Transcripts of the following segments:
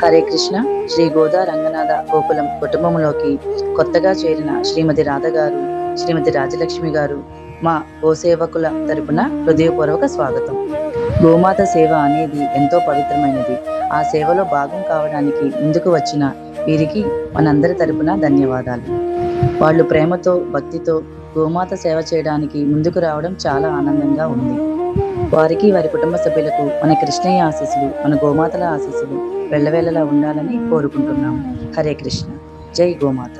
హరే కృష్ణ. శ్రీ గోదా రంగనాథ గోకులం కుటుంబంలోకి కొత్తగా చేరిన శ్రీమతి రాధ గారు, శ్రీమతి రాజలక్ష్మి గారు మా గోసేవకుల తరపున హృదయపూర్వక స్వాగతం. గోమాత సేవ అనేది ఎంతో పవిత్రమైనది. ఆ సేవలో భాగం కావడానికి ముందుకు వచ్చిన వీరికి మనందరి తరపున ధన్యవాదాలు. వాళ్ళు ప్రేమతో, భక్తితో గోమాత సేవ చేయడానికి ముందుకు రావడం చాలా ఆనందంగా ఉంది. వారికి, వారి కుటుంబ సభ్యులకు మన కృష్ణయ్య ఆశీస్సులు, మన గోమాతల ఆశీస్సులు వెళ్ళవేళలా ఉండాలని కోరుకుంటున్నాము. హరే కృష్ణ. జై గోమాత.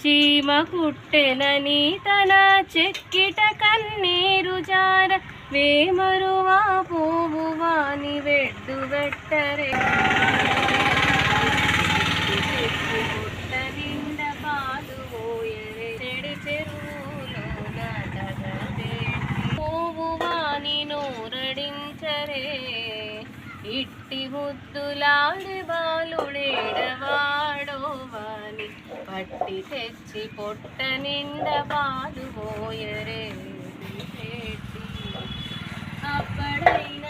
చీమ కుట్టెనని తన చెక్కిట కన్నీరు జార వేమరువా పోవు వాని వెడ్డు వెట్టరే పుట్ట నిండ పాలు పోయరే చెడి చెరువులో పోవు వాని నోరడించరే ఇట్టి ముద్దులాడి బాలుడేడవాడో వాని పట్టి తెచ్చి పొట్ట నిండ పాలు పోయరే అప్పుడైనా